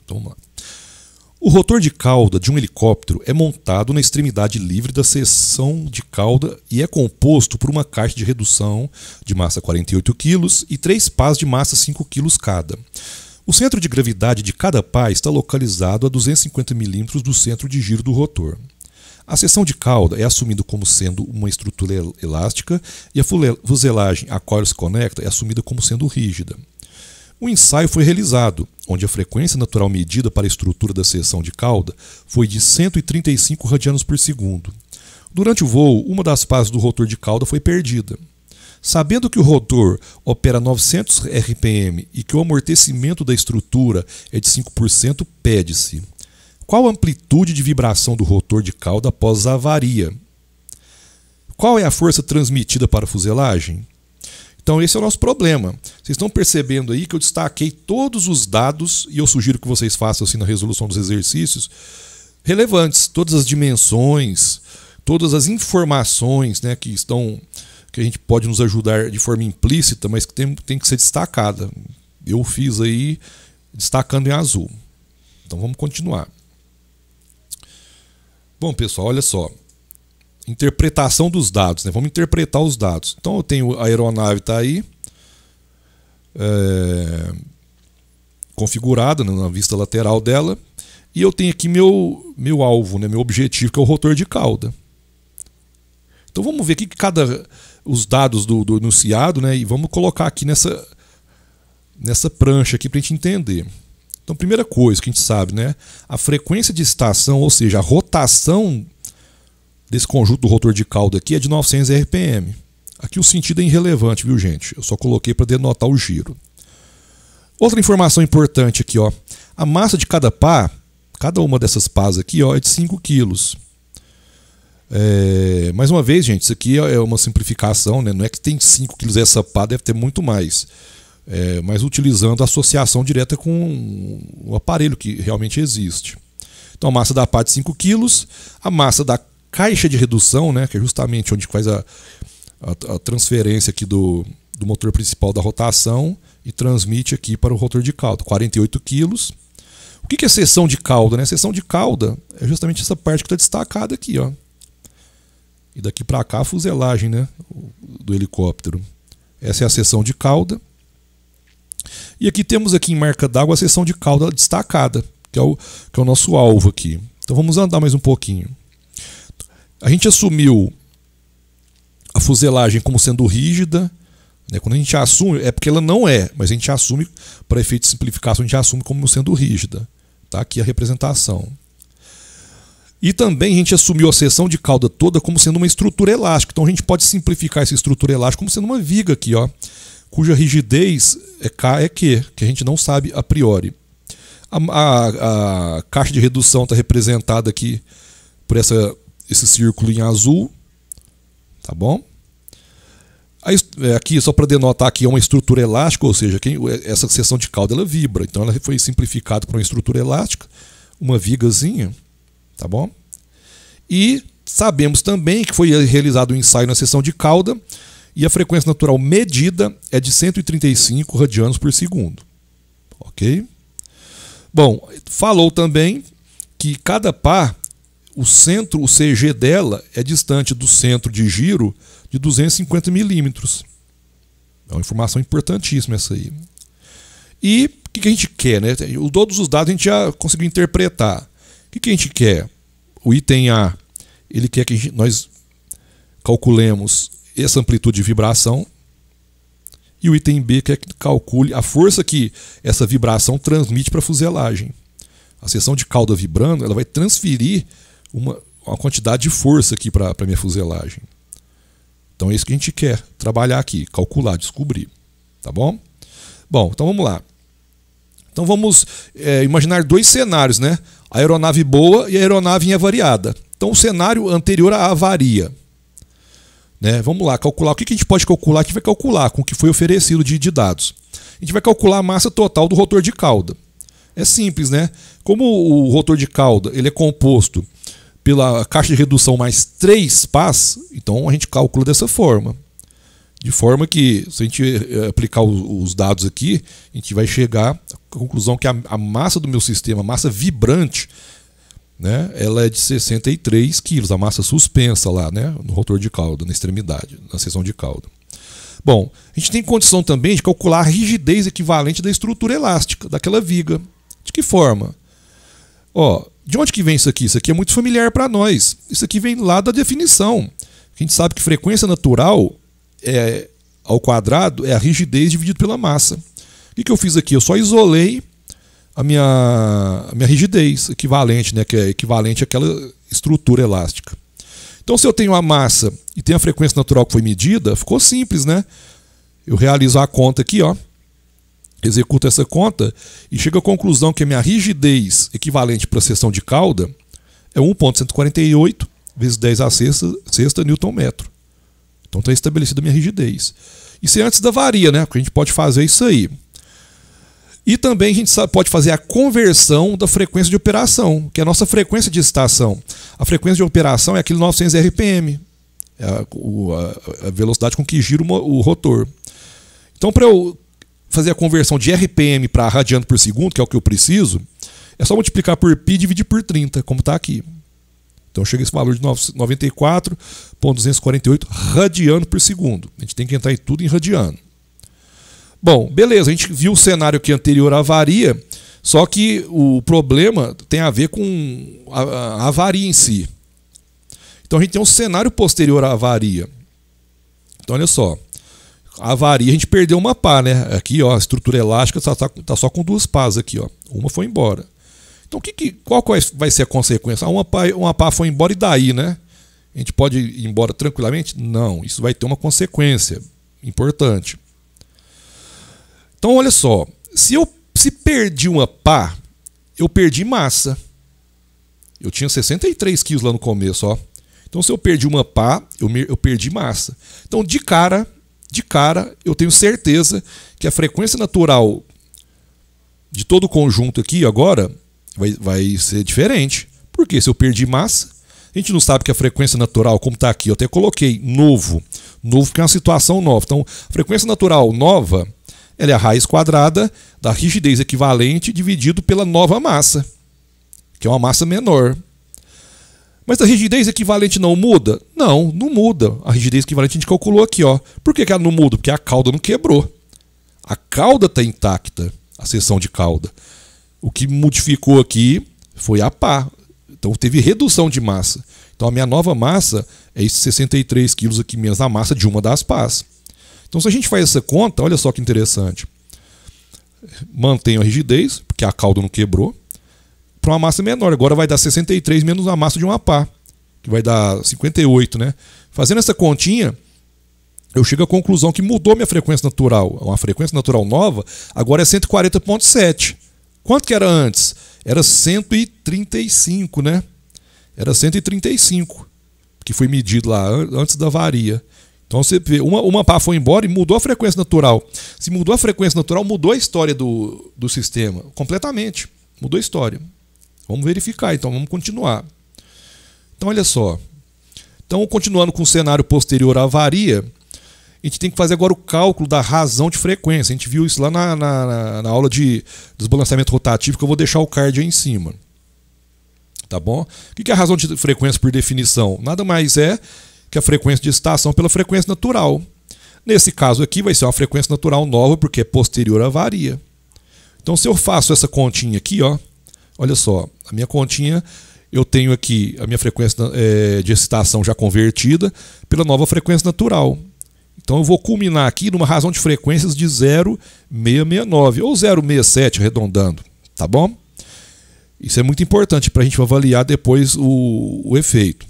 Então vamos lá. O rotor de cauda de um helicóptero é montado na extremidade livre da seção de cauda e é composto por uma caixa de redução de massa 48 kg e 3 pás de massa 5 kg cada. O centro de gravidade de cada pá está localizado a 250 mm do centro de giro do rotor. A seção de cauda é assumida como sendo uma estrutura elástica e a fuselagem a qual ela se conecta é assumida como sendo rígida. O ensaio foi realizado, onde a frequência natural medida para a estrutura da seção de cauda foi de 135 radianos por segundo. Durante o voo, uma das pás do rotor de cauda foi perdida. Sabendo que o rotor opera 900 RPM e que o amortecimento da estrutura é de 5%, pede-se: qual a amplitude de vibração do rotor de cauda após a avaria? Qual é a força transmitida para a fuselagem? Então esse é o nosso problema. Vocês estão percebendo aí que eu destaquei todos os dados, e eu sugiro que vocês façam assim na resolução dos exercícios, relevantes, todas as dimensões, todas as informações, né, que a gente pode nos ajudar de forma implícita, mas que tem que ser destacada. Eu fiz aí destacando em azul. Então vamos continuar. Bom, pessoal, olha só. Interpretação dos dados, né? Vamos interpretar os dados. Então eu tenho a aeronave está aí configurada, né, na vista lateral dela, e eu tenho aqui meu alvo, né, meu objetivo, que é o rotor de cauda. Então vamos ver aqui os dados do enunciado, né, e vamos colocar aqui nessa prancha aqui para a gente entender. Então, primeira coisa que a gente sabe, né, a frequência de estação, ou seja, a rotação desse conjunto do rotor de cauda aqui é de 900 RPM. Aqui o sentido é irrelevante, viu, gente? Eu só coloquei para denotar o giro. Outra informação importante aqui, ó, a massa de cada pá, cada uma dessas pás aqui, ó, é de 5 kg. Mais uma vez, gente, isso aqui é uma simplificação, né? Não é que tem 5 kg essa pá, deve ter muito mais. Mas utilizando a associação direta com o aparelho que realmente existe. Então a massa da pá é de 5 kg, a massa da caixa de redução, né, que é justamente onde faz a transferência aqui do motor principal da rotação e transmite aqui para o rotor de cauda, 48 kg. O que é seção de cauda, né? Seção de cauda é justamente essa parte que está destacada aqui, ó. E daqui para cá a fuselagem, né, do helicóptero. Essa é a seção de cauda. E aqui temos aqui em marca d'água a seção de cauda destacada, que é o nosso alvo aqui. Então vamos andar mais um pouquinho. A gente assumiu a fuselagem como sendo rígida, né? Quando a gente assume, é porque ela não é, mas a gente assume, para efeito de simplificação, a gente assume como sendo rígida. Tá aqui a representação. E também a gente assumiu a seção de cauda toda como sendo uma estrutura elástica. Então a gente pode simplificar essa estrutura elástica como sendo uma viga aqui, ó, cuja rigidez é K é Q, que a gente não sabe a priori. A caixa de redução está representada aqui por esse círculo em azul, tá bom? Aqui, só para denotar, aqui é uma estrutura elástica, ou seja, essa seção de cauda ela vibra, então ela foi simplificada para uma estrutura elástica, uma vigazinha, tá bom? E sabemos também que foi realizado um ensaio na seção de cauda e a frequência natural medida é de 135 radianos por segundo, ok? Bom, falou também que cada pá, o CG dela é distante do centro de giro de 250 milímetros. É uma informação importantíssima essa aí. E o que a gente quer, né? Todos os dados a gente já conseguiu interpretar. O que a gente quer? O item A, ele quer que nós calculemos essa amplitude de vibração. E o item B quer que calcule a força que essa vibração transmite para a fuselagem. A seção de cauda vibrando, ela vai transferir uma quantidade de força aqui para a minha fuselagem. Então é isso que a gente quer trabalhar aqui, calcular, descobrir. Tá bom? Bom, então vamos lá. Então vamos imaginar dois cenários, né? A aeronave boa e a aeronave avariada. Então o cenário anterior à avaria. Né? Vamos lá, calcular. O que a gente pode calcular? A gente vai calcular com o que foi oferecido de dados. A gente vai calcular a massa total do rotor de cauda. É simples, né? Como o rotor de cauda ele é composto pela caixa de redução mais 3 pás, então a gente calcula dessa forma. De forma que, se a gente aplicar os dados aqui, a gente vai chegar à conclusão que a massa do meu sistema, a massa vibrante, né, ela é de 63 quilos, a massa suspensa lá, né, no rotor de cauda, na extremidade, na seção de cauda. Bom, a gente tem condição também de calcular a rigidez equivalente da estrutura elástica daquela viga. De que forma? Ó, de onde que vem isso aqui? Isso aqui é muito familiar para nós. Isso aqui vem lá da definição. A gente sabe que frequência natural ao quadrado é a rigidez dividido pela massa. O que eu fiz aqui? Eu só isolei a minha rigidez equivalente, né, que é equivalente àquela estrutura elástica. Então, se eu tenho a massa e tenho a frequência natural que foi medida, ficou simples, né? Eu realizo a conta aqui, ó, executo essa conta e chego à conclusão que a minha rigidez equivalente para a seção de cauda é 1,148 vezes 10 à sexta Newton-metro. Então está estabelecida a minha rigidez. Isso é antes da varia, né? Porque a gente pode fazer isso aí. E também a gente pode fazer a conversão da frequência de operação, que é a nossa frequência de excitação. A frequência de operação é aquele 900 RPM, é a velocidade com que gira o rotor. Então, para eu fazer a conversão de RPM para radiano por segundo, que é o que eu preciso, é só multiplicar por π e dividir por 30, como está aqui. Então chega esse valor de 94,248 radiano por segundo. A gente tem que entrar em tudo em radiano. Bom, beleza, a gente viu o cenário aqui anterior à avaria, só que o problema tem a ver com a avaria em si. Então a gente tem um cenário posterior à avaria. Então olha só, a avaria a gente perdeu uma pá, né? Aqui, ó, a estrutura elástica tá só com duas pás aqui, ó. Uma foi embora. Então qual vai ser a consequência? Uma pá foi embora e daí, né? A gente pode ir embora tranquilamente? Não, isso vai ter uma consequência importante. Então olha só, se perdi uma pá, eu perdi massa. Eu tinha 63 quilos lá no começo, ó. Então se eu perdi uma pá, eu perdi massa. Então de cara, eu tenho certeza que a frequência natural de todo o conjunto aqui agora vai ser diferente. Porque se eu perdi massa, a gente não sabe que a frequência natural, como está aqui, eu até coloquei novo porque é uma situação nova. Então a frequência natural nova, ela é a raiz quadrada da rigidez equivalente dividido pela nova massa, que é uma massa menor. Mas a rigidez equivalente não muda? Não muda. A rigidez equivalente a gente calculou aqui, ó. Por que ela não muda? Porque a cauda não quebrou. A cauda está intacta, a seção de cauda. O que modificou aqui foi a pá. Então teve redução de massa. Então a minha nova massa é esses 63 quilos aqui menos a massa de uma das pás. Então se a gente faz essa conta, olha só que interessante. Mantenho a rigidez, porque a cauda não quebrou, para uma massa menor. Agora vai dar 63 menos a massa de uma pá, que vai dar 58, né? Fazendo essa continha, eu chego à conclusão que mudou minha frequência natural. Uma frequência natural nova, agora é 140,7. Quanto que era antes? Era 135, né? Era 135, que foi medido lá antes da varia. Então você vê, uma pá foi embora e mudou a frequência natural. Se mudou a frequência natural, mudou a história do sistema. Completamente. Mudou a história. Vamos verificar, então, vamos continuar. Então, olha só. Então, continuando com o cenário posterior à avaria, a gente tem que fazer agora o cálculo da razão de frequência. A gente viu isso lá na aula de desbalanceamento rotativo, que eu vou deixar o card aí em cima. Tá bom? O que é a razão de frequência por definição? Nada mais é que a frequência de excitação pela frequência natural. Nesse caso aqui vai ser uma frequência natural nova, porque é posterior à avaria. Então, se eu faço essa continha aqui, ó, olha só, a minha continha, eu tenho aqui a minha frequência de excitação já convertida pela nova frequência natural. Então eu vou culminar aqui numa razão de frequências de 0,669 ou 0,67 arredondando, tá bom? Isso é muito importante para a gente avaliar depois o efeito.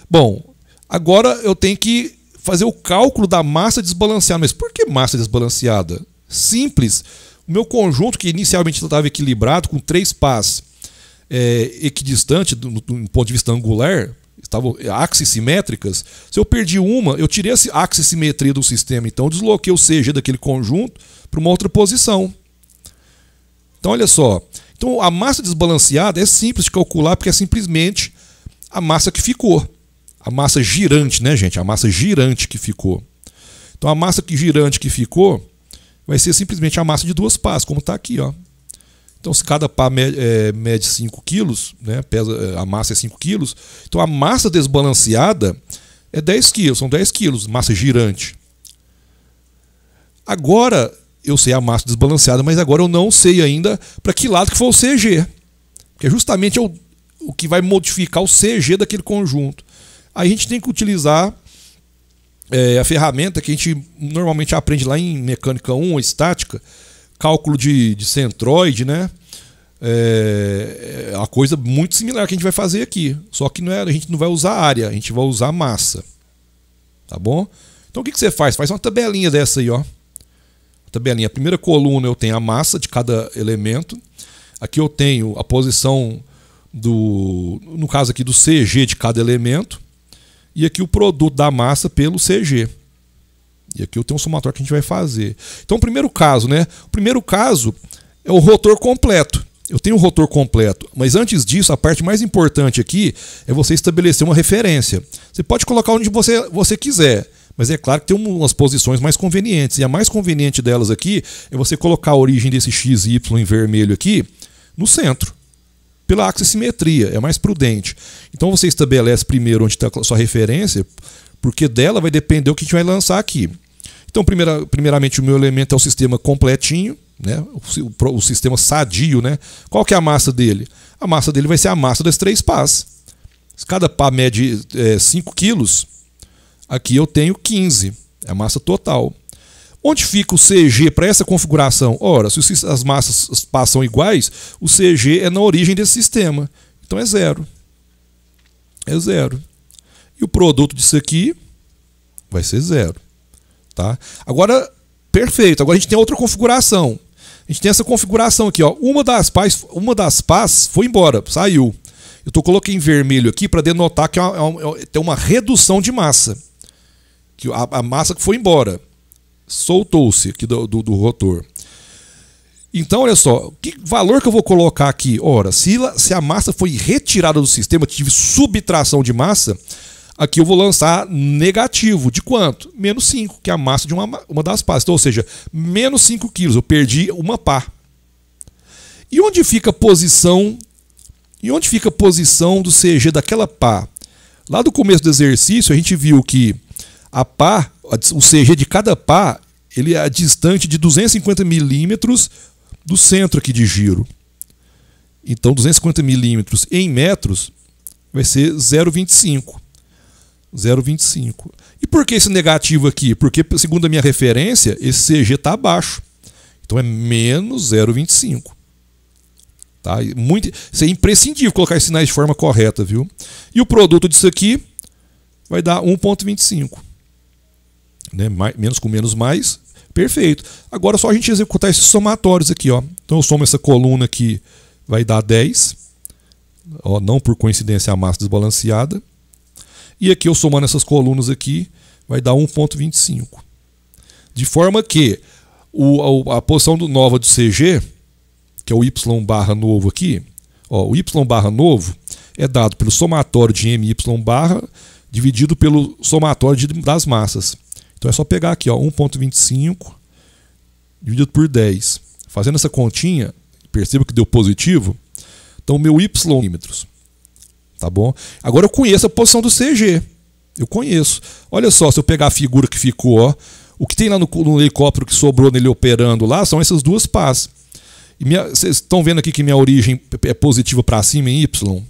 Bom, agora eu tenho que fazer o cálculo da massa desbalanceada. Mas por que massa desbalanceada? Simples. O meu conjunto, que inicialmente estava equilibrado, com 3 pás equidistantes do ponto de vista angular, estavam axes simétricas. Se eu perdi uma, eu tirei essa axe simetria do sistema. Então eu desloquei o CG daquele conjunto para uma outra posição. Então olha só. Então a massa desbalanceada é simples de calcular, porque é simplesmente a massa que ficou. A massa girante, né, gente? A massa girante que ficou. Então a massa girante que ficou vai ser simplesmente a massa de 2 pás, como está aqui, ó. Então, se cada pá mede 5 quilos, né, a massa é 5 quilos, então a massa desbalanceada é 10 quilos, são 10 quilos, massa girante. Agora eu sei a massa desbalanceada, mas agora eu não sei ainda para que lado que for o CG. Que é justamente o que vai modificar o CG daquele conjunto. Aí a gente tem que utilizar a ferramenta que a gente normalmente aprende lá em mecânica 1, ou estática, cálculo de centroide, né? É uma coisa muito similar que a gente vai fazer aqui. Só que a gente não vai usar área, a gente vai usar massa. Tá bom? Então o que você faz? Faz uma tabelinha dessa aí, ó. Tabelinha. A primeira coluna eu tenho a massa de cada elemento. Aqui eu tenho a posição no caso aqui do CG de cada elemento. E aqui o produto da massa pelo CG. E aqui eu tenho um somatório que a gente vai fazer. Então o primeiro caso, né? O primeiro caso é o rotor completo. Eu tenho o rotor completo, mas antes disso, a parte mais importante aqui é você estabelecer uma referência. Você pode colocar onde você quiser, mas é claro que tem umas posições mais convenientes. E a mais conveniente delas aqui é você colocar a origem desse XY em vermelho aqui no centro, pela axissimetria, é mais prudente. Então você estabelece primeiro onde está a sua referência, porque dela vai depender o que a gente vai lançar aqui. Então, primeiramente, o meu elemento é o sistema completinho, né? O sistema sadio, né? Qual que é a massa dele? A massa dele vai ser a massa das 3 pás. Se cada pá mede 5 quilos, aqui eu tenho 15, é a massa total. Onde fica o CG para essa configuração? Ora, se as massas passam iguais, o CG é na origem desse sistema. Então é 0. É 0. E o produto disso aqui vai ser 0. Tá? Agora, perfeito. Agora a gente tem outra configuração. A gente tem essa configuração aqui. Ó. Uma das pás foi embora, saiu. Eu coloquei em vermelho aqui para denotar que tem uma redução de massa. Que a massa que foi embora soltou-se aqui do rotor. Então, olha só, que valor que eu vou colocar aqui? Ora, se a massa foi retirada do sistema, tive subtração de massa, aqui eu vou lançar negativo. De quanto? Menos 5, que é a massa de uma das pás. Então, ou seja, menos 5 quilos. Eu perdi uma pá. E onde fica a posição? E onde fica a posição do CG daquela pá? Lá do começo do exercício, a gente viu que a pá, o CG de cada pá, ele é distante de 250 milímetros do centro aqui de giro. Então, 250 milímetros em metros vai ser 0,25. 0,25. E por que esse negativo aqui? Porque, segundo a minha referência, esse CG está abaixo. Então é menos 0,25. Tá? Isso é imprescindível colocar esses sinais de forma correta, viu? E o produto disso aqui vai dar 1,25. Né? Menos com menos mais. Perfeito. Agora é só a gente executar esses somatórios aqui. Ó. Então eu somo essa coluna aqui, vai dar 10. Ó, não por coincidência a massa desbalanceada. E aqui eu somando essas colunas aqui, vai dar 1,25. De forma que a posição nova do CG, que é o Y barra novo aqui, ó, o Y barra novo é dado pelo somatório de MY barra dividido pelo somatório das massas. Então é só pegar aqui, 1,25 dividido por 10. Fazendo essa continha, perceba que deu positivo. Então o meu Y milímetros. Tá bom? Agora eu conheço a posição do CG. Eu conheço. Olha só, se eu pegar a figura que ficou, ó, o que tem lá no helicóptero que sobrou nele operando lá são essas duas pás. Vocês estão vendo aqui que minha origem é positiva para cima em Y?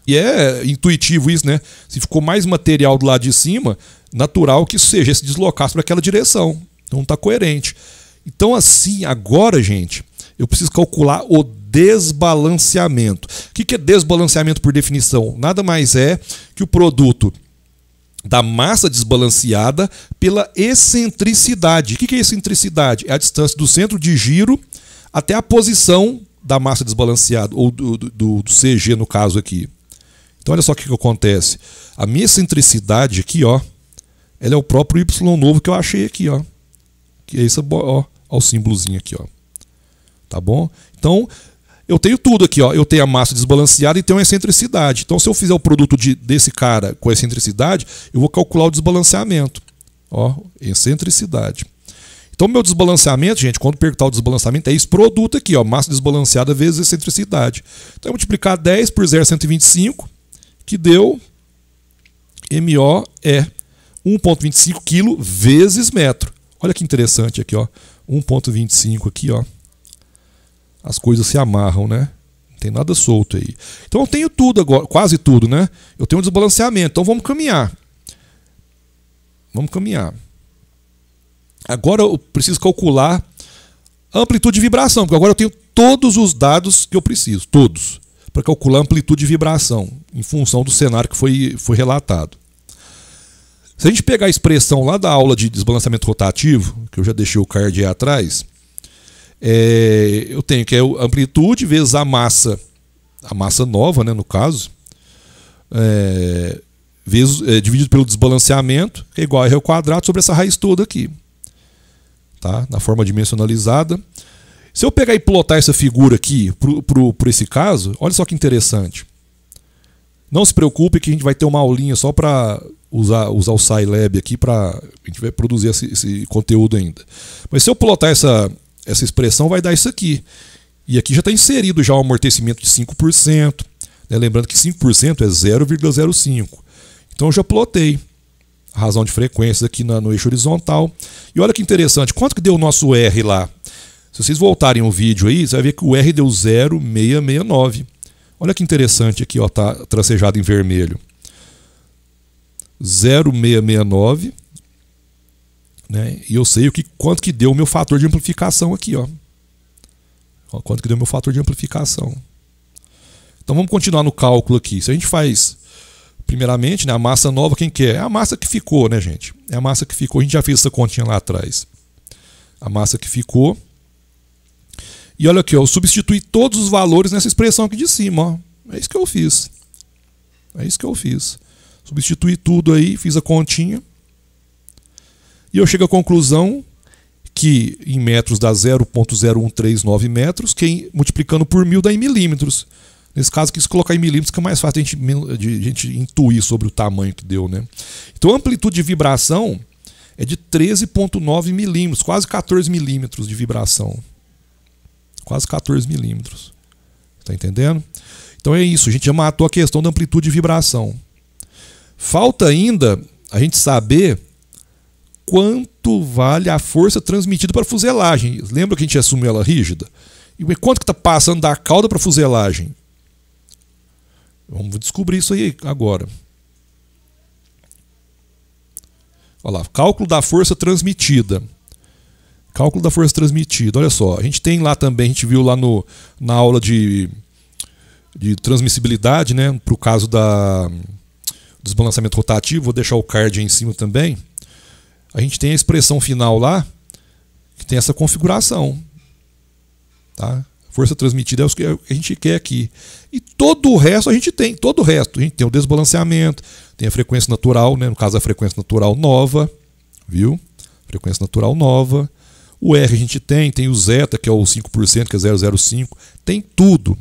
E é intuitivo isso, né? Se ficou mais material do lado de cima, natural que o CG se deslocasse para aquela direção. Então não está coerente. Então assim, agora, gente, eu preciso calcular o desbalanceamento. O que é desbalanceamento por definição? Nada mais é que o produto da massa desbalanceada pela excentricidade. O que é excentricidade? É a distância do centro de giro até a posição da massa desbalanceada, ou do CG no caso aqui. Então olha só o que acontece. A minha excentricidade aqui, ó, ela é o próprio Y novo que eu achei aqui, ó. Que é isso, ó, o símbolozinho aqui, ó. Tá bom? Então, eu tenho tudo aqui, ó. Eu tenho a massa desbalanceada e tenho a excentricidade. Então, se eu fizer o produto desse cara com a excentricidade, eu vou calcular o desbalanceamento. Ó, excentricidade. Então, meu desbalanceamento, gente, quando perguntar o desbalanceamento, é esse produto aqui, ó, massa desbalanceada vezes excentricidade. Então, eu vou multiplicar 10 por 0,125, que deu MO é 1,25 kg vezes metro. Olha que interessante aqui, ó. 1,25 aqui, ó. As coisas se amarram, né? Não tem nada solto aí. Então eu tenho tudo agora, quase tudo, né? Eu tenho um desbalanceamento. Então vamos caminhar. Vamos caminhar. Agora eu preciso calcular a amplitude de vibração, porque agora eu tenho todos os dados que eu preciso, todos, para calcular a amplitude de vibração, em função do cenário que foi relatado. Se a gente pegar a expressão lá da aula de desbalanceamento rotativo, que eu já deixei o card aí atrás, eu tenho que é a amplitude vezes a massa nova, né, no caso, dividido pelo desbalanceamento, que é igual a R ao quadrado sobre essa raiz toda aqui. Tá? Na forma dimensionalizada. Se eu pegar e plotar essa figura aqui por esse caso, olha só que interessante. Não se preocupe que a gente vai ter uma aulinha só para usar o Scilab aqui para a gente vai produzir esse conteúdo ainda. Mas se eu plotar essa expressão, vai dar isso aqui. E aqui já está inserido já o amortecimento de 5%. Né? Lembrando que 5% é 0,05. Então eu já plotei a razão de frequências aqui no eixo horizontal. E olha que interessante, quanto que deu o nosso R lá? Se vocês voltarem o vídeo aí, você vai ver que o R deu 0,669. Olha que interessante aqui, ó, tá tracejado em vermelho. 0,669. Né? E eu sei quanto que deu o meu fator de amplificação aqui, ó. Quanto que deu o meu fator de amplificação. Então vamos continuar no cálculo aqui. Se a gente faz, primeiramente, né, a massa nova, quem que é? É a massa que ficou, né, gente? É a massa que ficou. A gente já fez essa continha lá atrás. A massa que ficou. E olha aqui, ó, eu substituí todos os valores nessa expressão aqui de cima, ó. É isso que eu fiz. É isso que eu fiz. Substituí tudo aí, fiz a continha. E eu chego à conclusão que em metros dá 0,0139 metros, que multiplicando por 1000 dá em milímetros. Nesse caso aqui, se colocar em milímetros, que é mais fácil de a gente intuir sobre o tamanho que deu, né? Então a amplitude de vibração é de 13,9 milímetros, quase 14 milímetros de vibração. Quase 14 milímetros. Está entendendo? Então é isso, a gente já matou a questão da amplitude de vibração. Falta ainda a gente saber quanto vale a força transmitida para a fuselagem. Lembra que a gente assumiu ela rígida? E quanto que está passando da cauda para a fuselagem? Vamos descobrir isso aí agora. Olha lá, cálculo da força transmitida. Cálculo da força transmitida. Olha só, a gente tem lá também, a gente viu lá na aula de transmissibilidade, né, para o caso do desbalanceamento rotativo, vou deixar o card aí em cima também. A gente tem a expressão final lá, que tem essa configuração. Tá? Força transmitida é o que a gente quer aqui. E todo o resto a gente tem. Todo o resto. A gente tem o desbalanceamento, tem a frequência natural, né? No caso a frequência natural nova. Viu? Frequência natural nova. O R a gente tem o zeta, que é o 5%, que é 0,05. Tem tudo.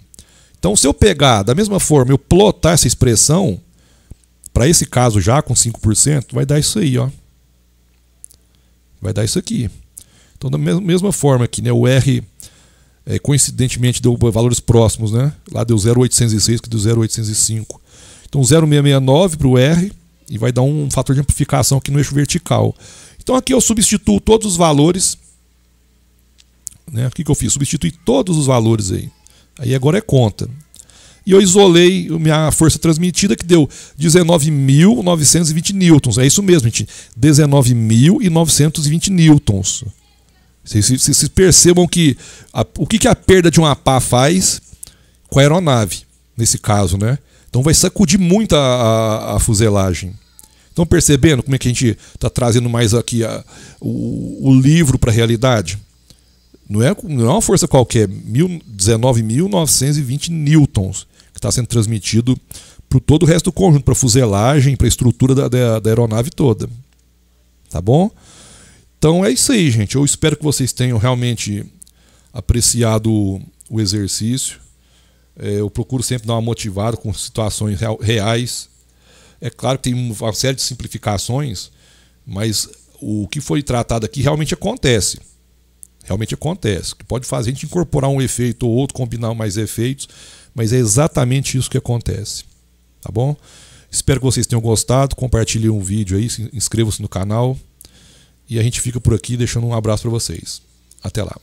Então se eu pegar, da mesma forma, eu plotar essa expressão, para esse caso já com 5%, vai dar isso aí, ó. Vai dar isso aqui. Então da mesma forma aqui, né? O R coincidentemente deu valores próximos, né? Lá deu 0,806, que deu 0,805. Então 0,669 para o R e vai dar um fator de amplificação aqui no eixo vertical. Então aqui eu substituo todos os valores, né? O que eu fiz? Substituí todos os valores aí. Aí agora é conta. E eu isolei a minha força transmitida, que deu 19.920 newtons. É isso mesmo, gente. 19.920 newtons. Vocês percebam que o que a perda de uma pá faz com a aeronave, nesse caso, né? Então vai sacudir muito a fuselagem. Estão percebendo como é que a gente está trazendo mais aqui o livro para a realidade? Não é uma força qualquer, 19.920 newtons, que está sendo transmitido para todo o resto do conjunto, para a fuselagem, para a estrutura da aeronave toda. Tá bom? Então é isso aí, gente. Eu espero que vocês tenham realmente apreciado o exercício. Eu procuro sempre dar uma motivada com situações reais. É claro que tem uma série de simplificações, mas o que foi tratado aqui realmente acontece. Realmente acontece. Que pode fazer a gente incorporar um efeito ou outro, combinar mais efeitos, mas é exatamente isso que acontece. Tá bom? Espero que vocês tenham gostado. Compartilhem um vídeo aí, inscrevam-se no canal. E a gente fica por aqui deixando um abraço para vocês. Até lá.